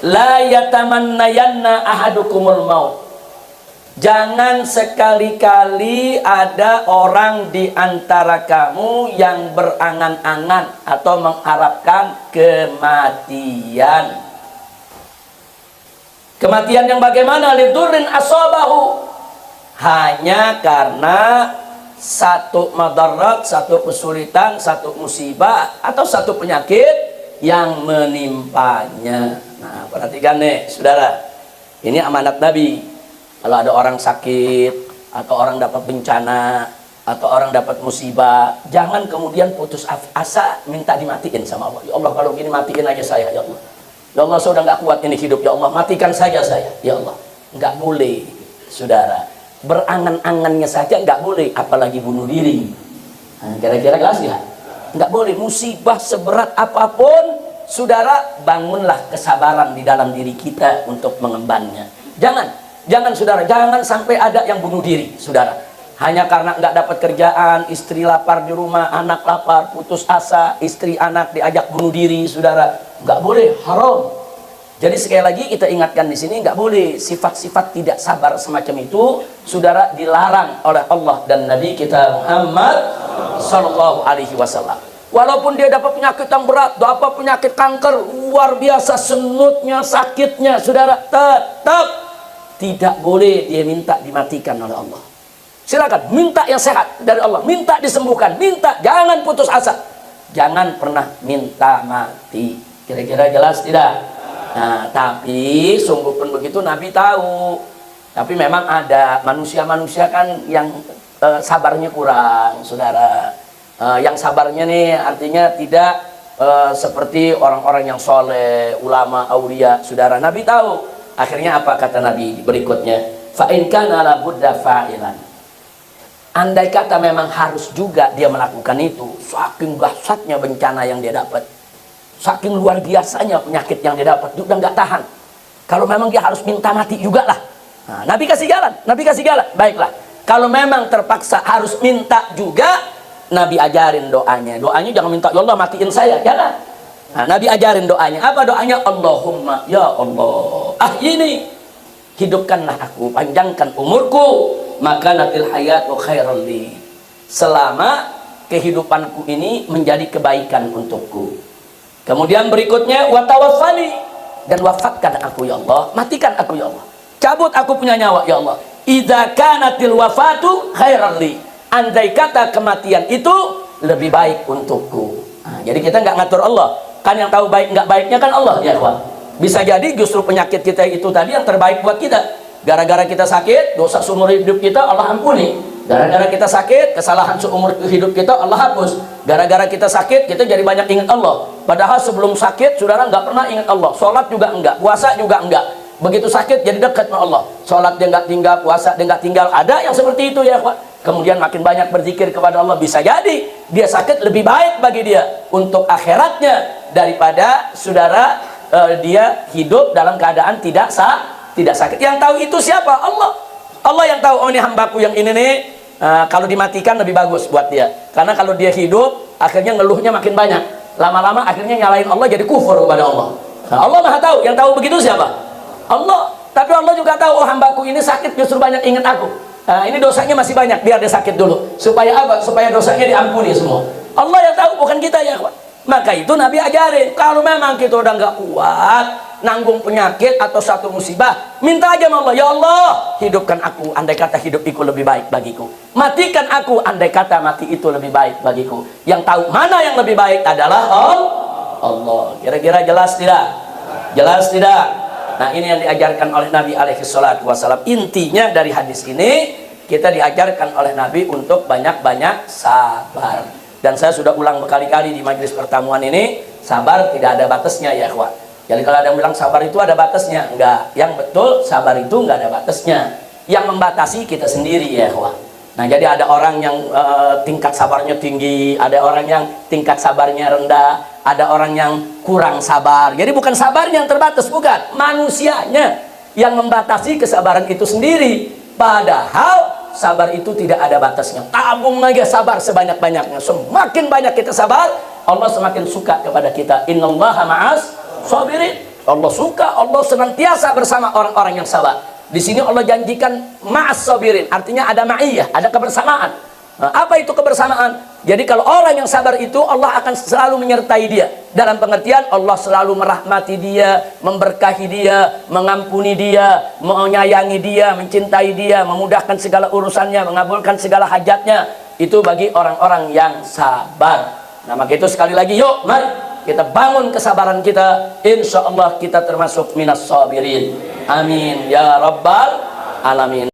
La yatamannayanna ahadukumul maut. Jangan sekali-kali ada orang di antara kamu yang berangan-angan atau mengharapkan kematian. Kematian yang bagaimana? Lidurrin asabahu. Hanya karena satu madarat, satu kesulitan, satu musibah atau satu penyakit yang menimpanya. Nah, perhatikan nih, saudara. Ini amanat Nabi. Kalau ada orang sakit, atau orang dapat bencana, atau orang dapat musibah, jangan kemudian putus asa minta dimatiin sama Allah. Ya Allah, kalau gini matiin aja saya, ya Allah. Ya Allah, saya udah nggak kuat ini hidup, ya Allah, matikan saja saya, ya Allah. Nggak boleh, saudara. Berangan-angannya saja nggak boleh, apalagi bunuh diri. Nah, kira-kira jelas ya? Nggak boleh. Musibah seberat apapun, saudara, bangunlah kesabaran di dalam diri kita untuk mengembannya. Jangan saudara, jangan sampai ada yang bunuh diri, saudara. Hanya karena nggak dapat kerjaan, istri lapar di rumah, anak lapar, putus asa, istri anak diajak bunuh diri, saudara. Nggak boleh, haram. Jadi sekali lagi kita ingatkan di sini, nggak boleh sifat-sifat tidak sabar semacam itu, saudara, dilarang oleh Allah dan Nabi kita Muhammad Sallallahu Alaihi Wasallam. Walaupun dia dapat penyakit yang berat, dapat penyakit kanker luar biasa, senutnya, sakitnya, saudara, tetap tidak boleh dia minta dimatikan oleh Allah. Silakan minta yang sehat dari Allah, minta disembuhkan, minta, jangan putus asa, jangan pernah minta mati. Kira-kira jelas tidak? Nah, tapi sungguh pun begitu Nabi tahu. Tapi memang ada manusia-manusia kan yang sabarnya kurang, saudara. Yang sabarnya nih artinya tidak seperti orang-orang yang soleh, ulama, aulia, saudara. Nabi tahu. Akhirnya apa kata Nabi berikutnya? Fa in kana la budda fa'ilan. Andai kata memang harus juga dia melakukan itu, saking dahsyatnya bencana yang dia dapat, saking luar biasanya penyakit yang dia dapat, udah nggak tahan. Kalau memang dia harus minta mati juga lah. Nah, Nabi kasih jalan, baiklah. Kalau memang terpaksa harus minta juga, Nabi ajarin doanya. Doanya jangan minta, ya Allah matiin saya, jangan. Nah, Nabi ajarin doanya. Apa doanya? Allahumma ya Allah, ini hidupkanlah aku, panjangkan umurku, maka natil hayatu khairan li. Selama kehidupanku ini menjadi kebaikan untukku. Kemudian berikutnya watawaffani, dan wafatkan aku ya Allah, matikan aku ya Allah, cabut aku punya nyawa ya Allah. Idza kanatil wafatu khairan li. Andai kata kematian itu lebih baik untukku. Nah, jadi kita nggak ngatur Allah. Kan yang tahu baik nggak baiknya kan Allah, ya kawan. Bisa jadi justru penyakit kita itu tadi yang terbaik buat kita. Gara-gara kita sakit, dosa seumur hidup kita Allah ampuni. Gara-gara kita sakit, kesalahan seumur hidup kita Allah hapus. Gara-gara kita sakit, kita jadi banyak ingat Allah. Padahal sebelum sakit, saudara nggak pernah ingat Allah. Sholat juga enggak, puasa juga enggak. Begitu sakit, jadi dekat sama Allah. Sholat dia nggak tinggal, puasa dia nggak tinggal. Ada yang seperti itu ya kawan. Kemudian makin banyak berzikir kepada Allah, bisa jadi dia sakit lebih baik bagi dia untuk akhiratnya daripada saudara dia hidup dalam keadaan tidak sakit. Yang tahu itu siapa? Allah yang tahu. Oh, ini hambaku yang ini nih, kalau dimatikan lebih bagus buat dia. Karena kalau dia hidup akhirnya ngeluhnya makin banyak, lama-lama akhirnya nyalain Allah, jadi kufur kepada Allah. Nah, Allah maha tahu. Yang tahu begitu siapa? Allah. Tapi Allah juga tahu, oh hambaku ini sakit justru banyak ingat aku. Ini dosanya masih banyak, biar dia sakit dulu. Supaya apa? Supaya dosanya diampuni semua. Allah yang tahu, bukan kita ya kawan. Maka itu Nabi ajarin, kalau memang kita udah nggak kuat nanggung penyakit atau satu musibah, minta aja sama Allah, ya Allah hidupkan aku andai kata hidup itu lebih baik bagiku, matikan aku andai kata mati itu lebih baik bagiku. Yang tahu mana yang lebih baik adalah Allah. Kira-kira jelas tidak? Jelas tidak? Nah, ini yang diajarkan oleh Nabi alaihi salatu wasallam. Intinya dari hadis ini, kita diajarkan oleh Nabi untuk banyak-banyak sabar. Dan saya sudah ulang berkali-kali di majelis pertemuan ini, sabar tidak ada batasnya ya kawan. Jadi kalau ada yang bilang sabar itu ada batasnya, enggak. Yang betul sabar itu enggak ada batasnya. Yang membatasi kita sendiri ya kawan. Nah, jadi ada orang yang tingkat sabarnya tinggi, ada orang yang tingkat sabarnya rendah, ada orang yang kurang sabar. Jadi bukan sabarnya yang terbatas, bukan. Manusianya yang membatasi kesabaran itu sendiri. Padahal sabar itu tidak ada batasnya. Tabung aja sabar sebanyak-banyaknya. Semakin banyak kita sabar, Allah semakin suka kepada kita. Innallaha ma'as sabirin. Allah suka, Allah senantiasa bersama orang-orang yang sabar. Di sini Allah janjikan ma'as sabirin, artinya ada ma'iyah, ada kebersamaan. Nah, apa itu kebersamaan? Jadi kalau orang yang sabar itu, Allah akan selalu menyertai dia. Dalam pengertian Allah selalu merahmati dia, memberkahi dia, mengampuni dia, menyayangi dia, mencintai dia, memudahkan segala urusannya, mengabulkan segala hajatnya. Itu bagi orang-orang yang sabar. Nah, maka itu sekali lagi, yuk mari kita bangun kesabaran kita. Insya Allah kita termasuk minas sabirin. Amin ya rabbal alamin.